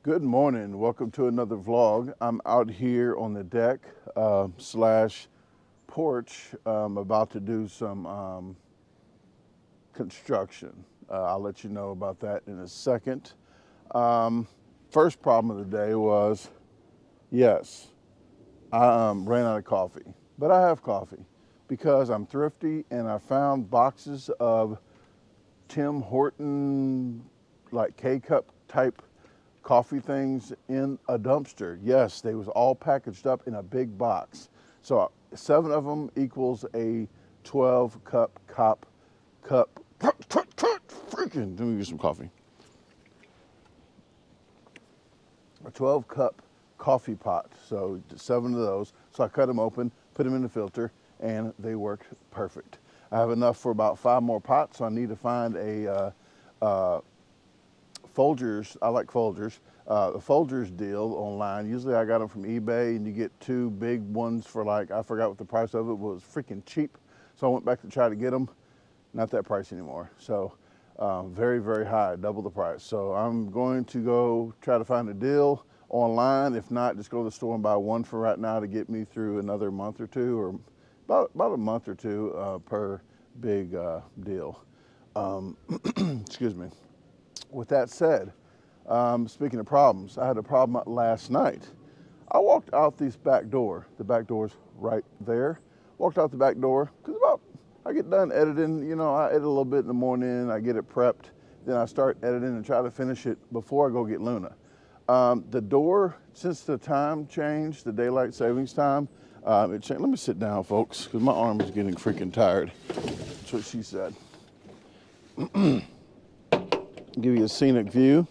Good morning. Welcome to another vlog. I'm out here on the deck slash porch about to do some construction. I'll let you know about that in a second. First problem of the day was, yes, I ran out of coffee, but I have coffee because I'm thrifty and I found boxes of Tim Horton like K-cup type coffee things in a dumpster. Yes, they was all packaged up in a big box. So 7 of them equals a 12 cup. Freaking, let me get some coffee. A 12 cup coffee pot. So 7 of those. So I cut them open, put them in the filter, and they worked perfect. I have enough for about 5 more pots, so I need to find a Folgers. I like Folgers. The Folgers deal online. Usually I got them from eBay, and you get 2 big ones for like, I forgot what the price of it was, freaking cheap. So I went back to try to get them. Not that price anymore. So very, very high, double the price. So I'm going to go try to find a deal online. If not, just go to the store and buy 1 for right now to get me through another month or 2, or about a month or 2 per big deal. Excuse me. With that said, speaking of problems, I had a problem last night. I walked out this back door. The back door's right there. Walked out the back door, because I get done editing, you know, I edit a little bit in the morning, I get it prepped, then I start editing and try to finish it before I go get Luna. The door, since the time changed, the daylight savings time, it changed. Let me sit down, folks, because my arm is getting freaking tired. That's what she said. Give you a scenic view.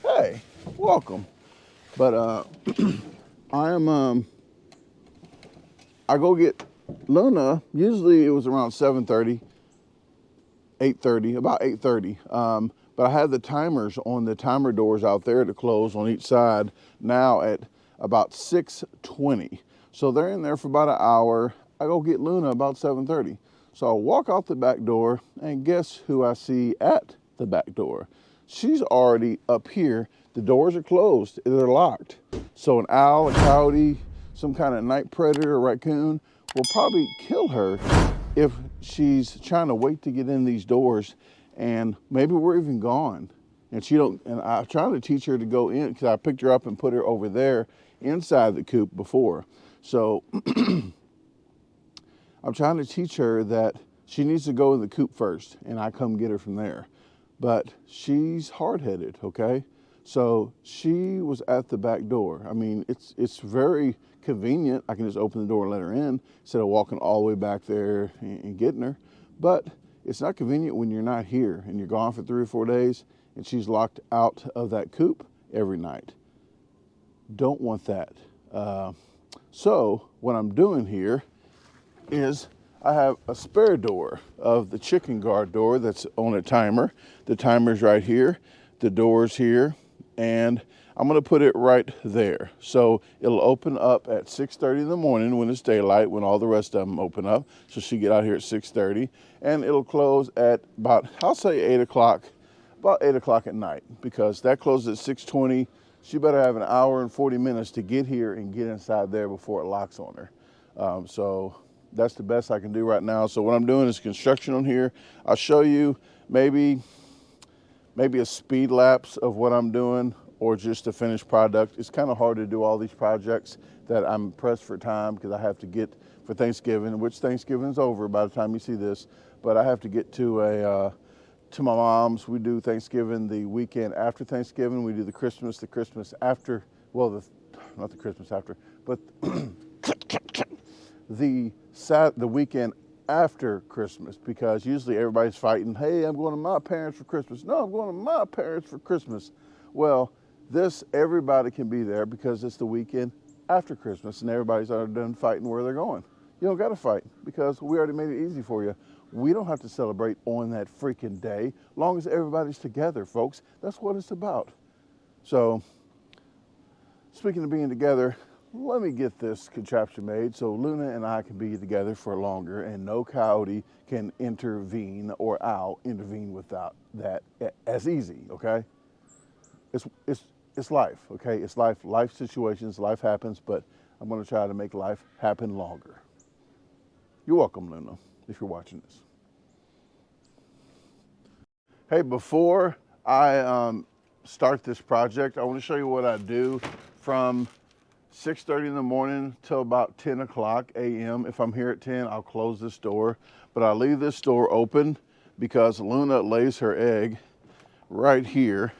Hey, welcome. But I go get Luna. Usually it was around 7:30, 8:30, about 8:30. But I had the timers on the timer doors out there to close on each side now at about 6:20. So they're in there for about an hour. I go get Luna about 7:30. So I walk out the back door, and guess who I see at the back door? She's already up here. The doors are closed, they're locked. So an owl, a coyote, some kind of night predator, a raccoon will probably kill her if she's trying to wait to get in these doors, and maybe we're even gone. And I'm trying to teach her to go in, because I picked her up and put her over there inside the coop before. So I'm trying to teach her that she needs to go in the coop first, and I come get her from there. But she's hard-headed, okay? So she was at the back door. I mean, it's very convenient. I can just open the door and let her in instead of walking all the way back there and getting her. But it's not convenient when you're not here and you're gone for 3 or 4 days and she's locked out of that coop every night. Don't want that. So what I'm doing here is I have a spare door of the ChickenGuard door that's on a timer. The timer's right here, the door's here, and I'm gonna put it right there. So it'll open up at 6:30 in the morning when it's daylight, when all the rest of them open up. So she get out here at 6:30, and it'll close at about, I'll say 8 o'clock, about 8 o'clock at night, because that closes at 6:20. She better have an hour and 40 minutes to get here and get inside there before it locks on her. So that's the best I can do right now. So what I'm doing is construction on here. I'll show you maybe a speed lapse of what I'm doing, or just a finished product. It's kind of hard to do all these projects that I'm pressed for time, because I have to get for Thanksgiving, which Thanksgiving's over by the time you see this, but I have to get to my mom's. We do Thanksgiving the weekend after Thanksgiving. We do the Christmas after, well, not the Christmas after, but the weekend after Christmas, because usually everybody's fighting, hey, I'm going to my parents for Christmas. No, I'm going to my parents for Christmas. Well, everybody can be there because it's the weekend after Christmas, and everybody's already done fighting where they're going. You don't got to fight, because we already made it easy for you. We don't have to celebrate on that freaking day, long as everybody's together, folks. That's what it's about. So, speaking of being together, let me get this contraption made so Luna and I can be together for longer and no coyote can intervene or I'll intervene without that as easy, okay? It's life, okay? It's life situations, life happens, but I'm gonna try to make life happen longer. You're welcome, Luna, if you're watching this. Hey, before I start this project, I want to show you what I do from 6:30 in the morning till about 10 o'clock a.m. If I'm here at 10, I'll close this door, but I leave this door open because Luna lays her egg right here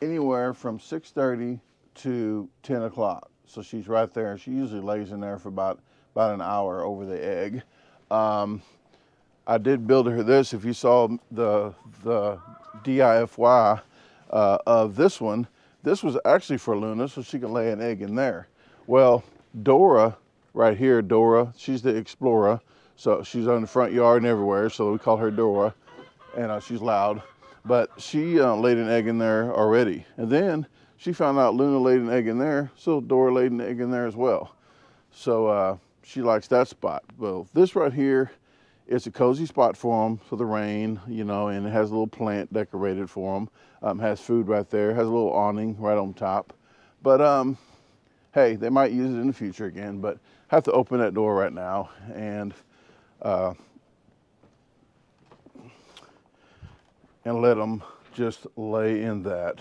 anywhere from 6:30 to 10 o'clock. So she's right there. She usually lays in there for about an hour over the egg. I did build her this. If you saw the DIFY of this one, this was actually for Luna so she can lay an egg in there. Well, Dora, right here, Dora, she's the explorer. So she's on the front yard and everywhere, so we call her Dora, and she's loud. But she laid an egg in there already. And then she found out Luna laid an egg in there, so Dora laid an egg in there as well. So she likes that spot. Well, this right here, it's a cozy spot for them for the rain, you know, and it has a little plant decorated for them. Has food right there, has a little awning right on top. But hey, they might use it in the future again, but I have to open that door right now and let them just lay in that.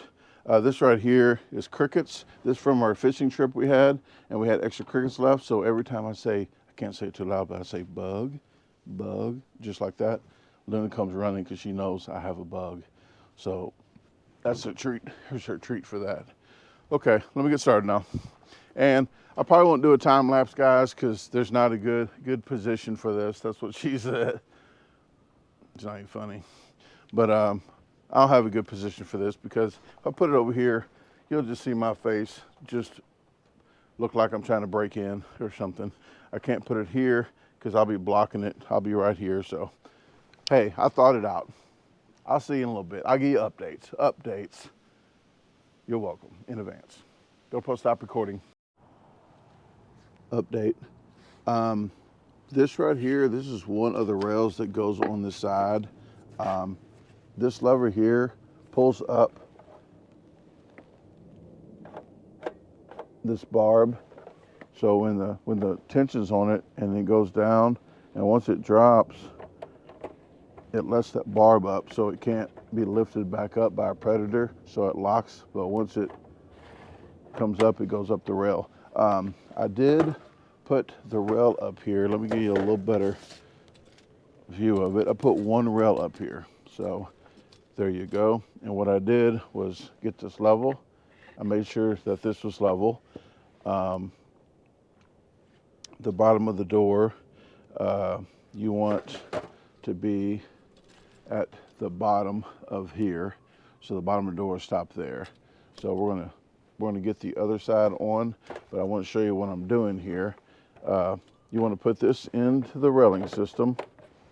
This right here is crickets. This from our fishing trip we had, and we had extra crickets left. So every time I say, I can't say it too loud, but I say bug, bug, just like that, Luna comes running because she knows I have a bug. So that's a treat. Here's her treat for that. Okay, let me get started now. And I probably won't do a time lapse, guys, because there's not a good position for this. That's what she said. It's not even funny. But I'll have a good position for this because if I put it over here, you'll just see my face just look like I'm trying to break in or something. I can't put it here because I'll be blocking it. I'll be right here. So, hey, I thought it out. I'll see you in a little bit. I'll give you updates. You're welcome in advance. GoPro, stop recording. Update. This right here, this is one of the rails that goes on the side. This lever here pulls up this barb. So when the tension's on it and it goes down, and once it drops, it lets that barb up so it can't be lifted back up by a predator, so it locks. But once it comes up, it goes up the rail. I did put the rail up here. Let me give you a little better view of it. I put one rail up here. So there you go. And what I did was get this level. I made sure that this was level. The bottom of the door, you want to be at the bottom of here. So the bottom of the door stopped there. So we're gonna get the other side on, but I want to show you what I'm doing here. You want to put this into the railing system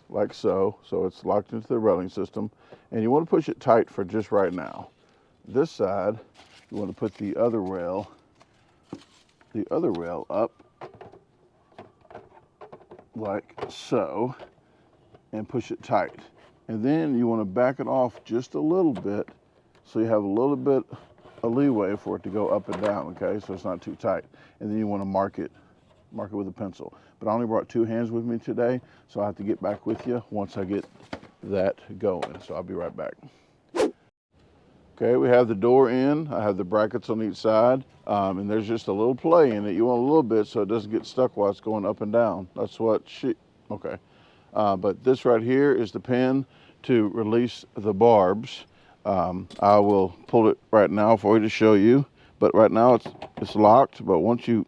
like so. So it's locked into the railing system, and you want to push it tight for just right now. This side, you want to put the other rail up like so and push it tight. And then you want to back it off just a little bit so you have a little bit of leeway for it to go up and down, okay? So it's not too tight. And then you want to mark it with a pencil. But I only brought two hands with me today, so I have to get back with you once I get that going. So I'll be right back. Okay, we have the door in. I have the brackets on each side, and there's just a little play in it. You want a little bit so it doesn't get stuck while it's going up and down. That's what okay. But this right here is the pin to release the barbs. I will pull it right now for you to show you, but right now it's locked, but once you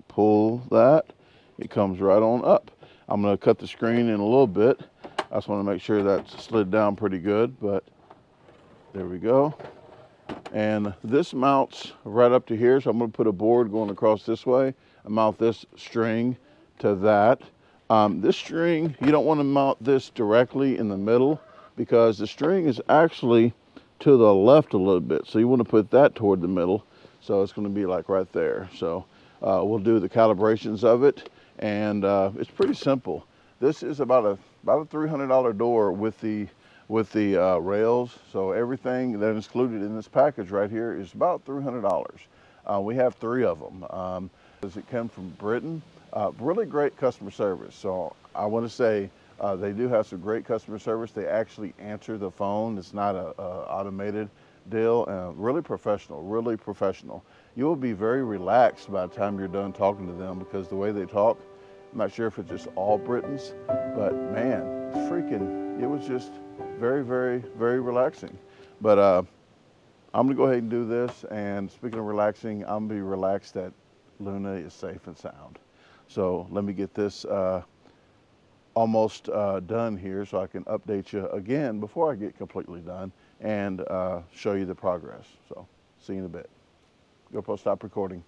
pull that, it comes right on up. I'm going to cut the screen in a little bit. I just want to make sure that's slid down pretty good, but there we go. And this mounts right up to here, so I'm going to put a board going across this way and mount this string to that. This string, you don't want to mount this directly in the middle because the string is actually to the left a little bit, so you want to put that toward the middle. So it's going to be like right there. So we'll do the calibrations of it, and it's pretty simple. This is about a $300 door with the rails. So everything that is included in this package right here is about $300. We have 3 of them. Does it come from Britain? Really great customer service. So I want to say they do have some great customer service. They actually answer the phone. It's not a automated deal. Really professional, really professional. You will be very relaxed by the time you're done talking to them, because the way they talk, I'm not sure if it's just all Britons, but man, freaking, it was just very, very, very relaxing. But I'm gonna go ahead and do this. And speaking of relaxing, I'm gonna be relaxed that Luna is safe and sound. So let me get this almost done here, so I can update you again before I get completely done and show you the progress. So see you in a bit. GoPro, stop recording.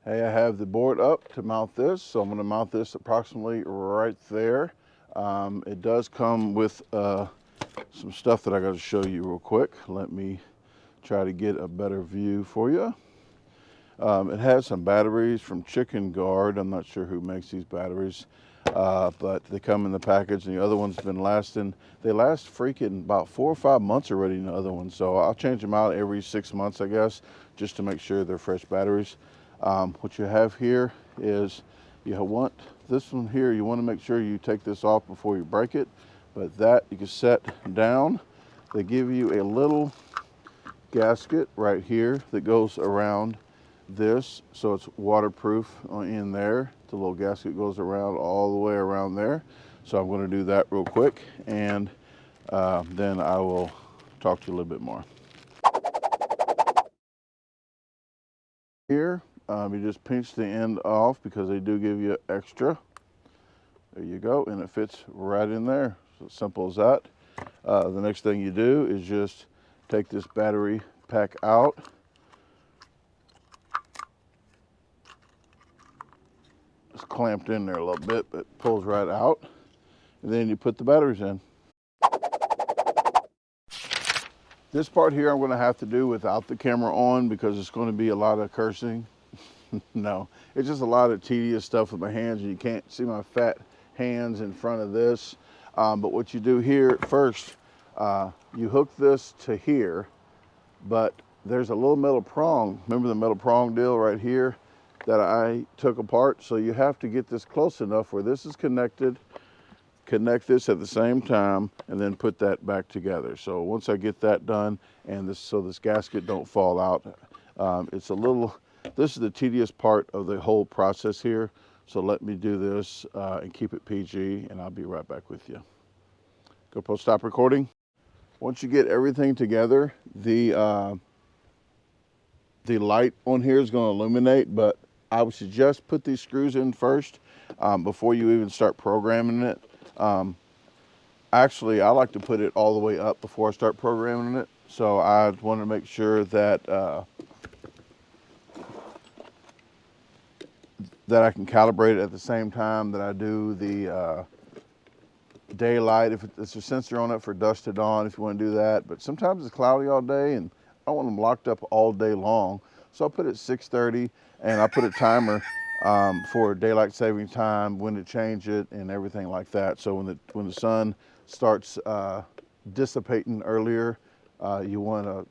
Hey, I have the board up to mount this, so I'm going to mount this approximately right there. It does come with some stuff that I got to show you real quick. Let me try to get a better view for you. It has some batteries from ChickenGuard. I'm not sure who makes these batteries, but they come in the package, and the other one's been lasting. They last freaking about 4 or 5 months already in the other one, so I'll change them out every 6 months, I guess, just to make sure they're fresh batteries. What you have here is, you want this one here, you want to make sure you take this off before you break it, but that you can set down. They give you a little gasket right here that goes around this, so it's waterproof in there. The little gasket goes around all the way around there. So I'm going to do that real quick, and then I will talk to you a little bit more. Here, you just pinch the end off, because they do give you extra. There you go, and it fits right in there. So simple as that. The next thing you do is just take this battery pack out. It's clamped in there a little bit, but it pulls right out. And then you put the batteries in. This part here I'm going to have to do without the camera on, because it's going to be a lot of cursing. No, it's just a lot of tedious stuff with my hands, and you can't see my fat hands in front of this. But what you do here first, you hook this to here, but there's a little metal prong. Remember the metal prong deal right here that I took apart? So you have to get this close enough where this is connected, connect this at the same time, and then put that back together. So once I get that done, and this gasket don't fall out, this is the tedious part of the whole process here. So let me do this and keep it PG, and I'll be right back with you. GoPro, stop recording. Once you get everything together, the light on here is going to illuminate, but I would suggest put these screws in first before you even start programming it. Actually, I like to put it all the way up before I start programming it. So I want to make sure that that I can calibrate it at the same time that I do the daylight. If it's a sensor on it for dusk to dawn, if you want to do that. But sometimes it's cloudy all day, and I don't want them locked up all day long. So I'll put it 6:30, and I put a timer for daylight saving time, when to change it, and everything like that. So when the sun starts dissipating earlier, you wanna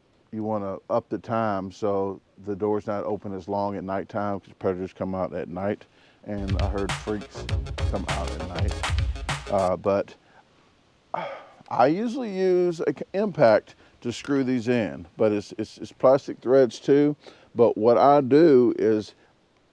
up the time so the door's not open as long at nighttime, because predators come out at night, and I heard freaks come out at night. But I usually use an impact to screw these in, but it's plastic threads too. But what I do is,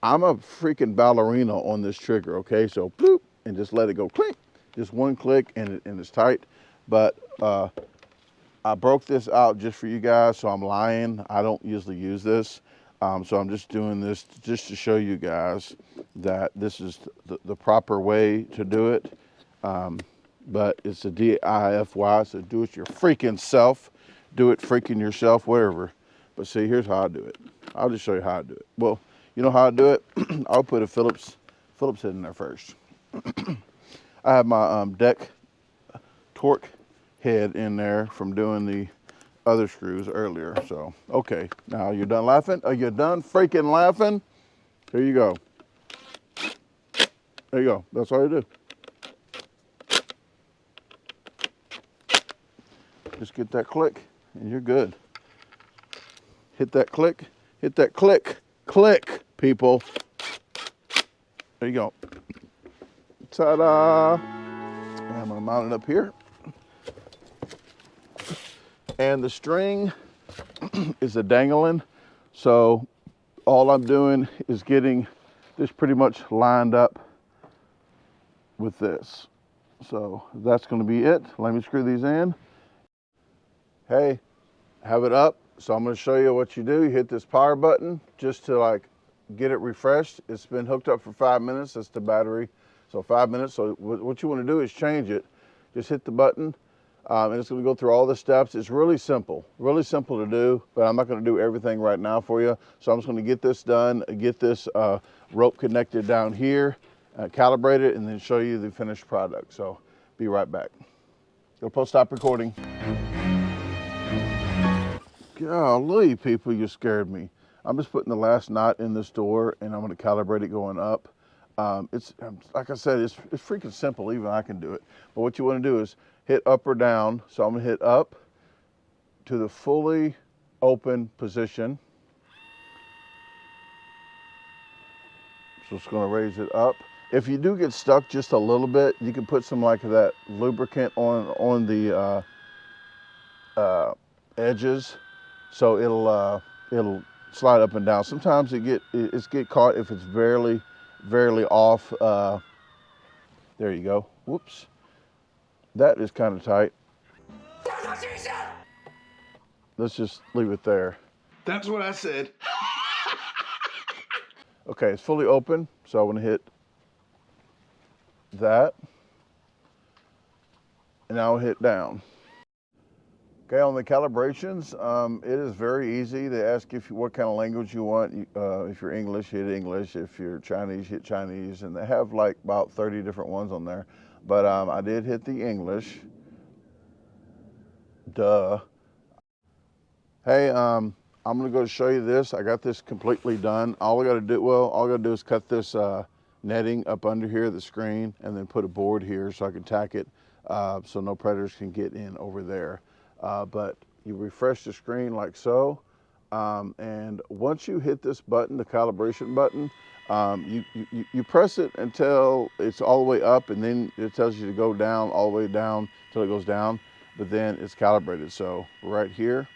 I'm a freaking ballerina on this trigger, okay? So bloop, and just let it go click, just one click, and it's tight. But I broke this out just for you guys, so I'm lying. I don't usually use this. So I'm just doing this just to show you guys that this is the proper way to do it. But it's a DIFY, so do it your freaking self. Do it freaking yourself, whatever. But see, here's how I do it. I'll just show you how I do it. Well, you know how I do it? I'll put a Phillips head in there first. I have my deck torque head in there from doing the other screws earlier. So, okay, now you're done laughing? Are you done freaking laughing? Here you go. There you go. That's all you do. Just get that click and you're good. Hit that click, click, people. There you go. Ta-da! And I'm gonna mount it up here. And the string is a dangling, so all I'm doing is getting this pretty much lined up with this. So that's gonna be it. Let me screw these in. Hey, have it up. So I'm gonna show you what you do. You hit this power button just to like get it refreshed. It's been hooked up for 5 minutes. That's the battery. So 5 minutes. So what you wanna do is change it. Just hit the button. And it's gonna go through all the steps. It's really simple to do, but I'm not gonna do everything right now for you. So I'm just gonna get this done, get this rope connected down here, calibrate it, and then show you the finished product. So be right back. Go post stop recording. Golly, people, you scared me. I'm just putting the last knot in this door, and I'm gonna calibrate it going up. It's like I said, it's freaking simple. Even I can do it. But what you want to do is hit up or down. So I'm gonna hit up to the fully open position. So it's gonna raise it up. If you do get stuck just a little bit, you can put some like that lubricant on the edges, so it'll slide up and down. Sometimes it's get caught if it's barely off. There you go. Whoops. That is kind of tight. Let's just leave it there. That's what I said. Okay, it's fully open, so I'm gonna hit that, and now I'll hit down. Okay, on the calibrations, it is very easy. They ask if what kind of language you want. If you're English, hit English. If you're Chinese, hit Chinese. And they have like about 30 different ones on there. But I did hit the English. Duh. Hey, I'm gonna go show you this. I got this completely done. All I gotta do is cut this netting up under here, the screen, and then put a board here so I can tack it so no predators can get in over there. But you refresh the screen like so, and once you hit this button, the calibration button, you press it until it's all the way up, and then it tells you to go down, all the way down till it goes down, but then it's calibrated. So right here,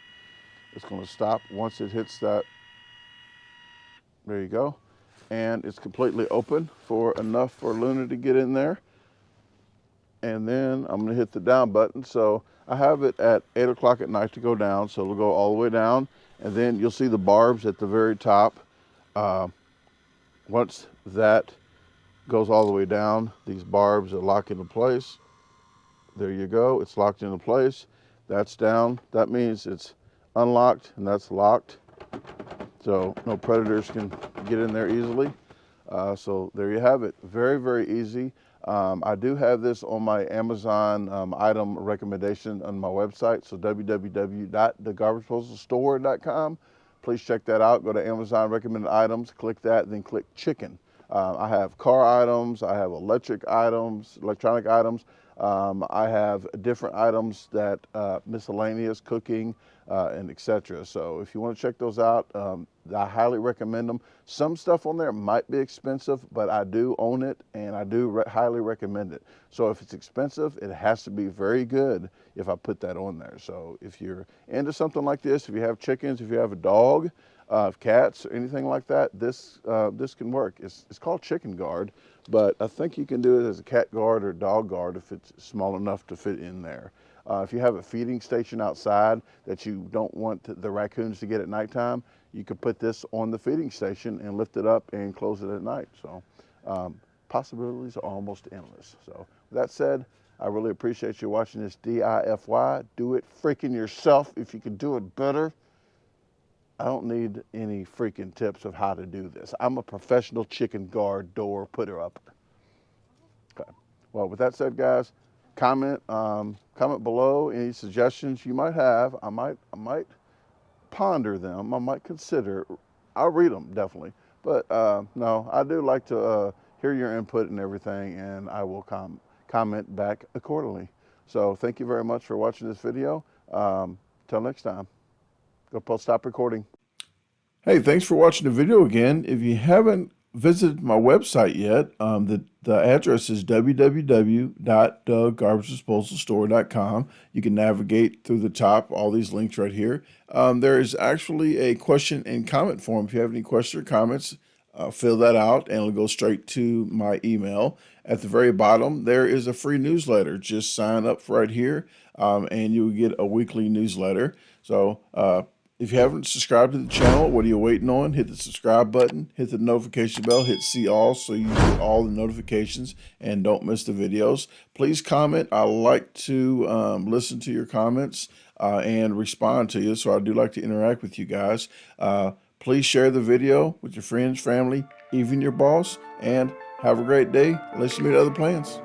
it's going to stop once it hits that. There you go. And it's completely open for enough for Luna to get in there. And then I'm gonna hit the down button. So I have it at 8 o'clock at night to go down. So it'll go all the way down. And then you'll see the barbs at the very top. Once that goes all the way down, these barbs are locked into place. There you go, it's locked into place. That's down. That means it's unlocked and that's locked. So no predators can get in there easily. So there you have it. Very, very easy. I do have this on my Amazon item recommendation on my website, so www.DaGarbageDisposal.com. Please check that out. Go to Amazon recommended items, click that, then click chicken. I have car items, I have electronic items. I have different items that miscellaneous cooking and etc. So if you want to check those out, I highly recommend them. Some stuff on there might be expensive, but I do own it and I do highly recommend it. So if it's expensive, it has to be very good if I put that on there. So if you're into something like this, if you have chickens, if you have a dog, cats, or anything like that, this can work. It's called ChickenGuard, but I think you can do it as a cat guard or dog guard if it's small enough to fit in there. If you have a feeding station outside that you don't want the raccoons to get at nighttime, you could put this on the feeding station and lift it up and close it at night. So possibilities are almost endless. So with that said, I really appreciate you watching this DIFY. Do it freaking yourself if you can do it better. I don't need any freaking tips of how to do this. I'm a professional ChickenGuard door putter up. Okay. Well, with that said, guys, comment below any suggestions you might have. I might ponder them. I might consider. I'll read them definitely. But no, I do like to hear your input and everything, and I will comment back accordingly. So thank you very much for watching this video. Till next time. Go stop recording. Hey, thanks for watching the video again. If you haven't visited my website yet, the address is www.DaGarbageDisposalstore.com. You can navigate through the top, all these links right here. There is actually a question and comment form. If you have any questions or comments, fill that out and it'll go straight to my email. At the very bottom, there is a free newsletter. Just sign up right here and you'll get a weekly newsletter. So if you haven't subscribed to the channel, what are you waiting on? Hit the subscribe button, hit the notification bell, hit see all so you get all the notifications and don't miss the videos. Please comment. I like to listen to your comments and respond to you, so I do like to interact with you guys. Please share the video with your friends, family, even your boss, and have a great day. Let's meet other plans.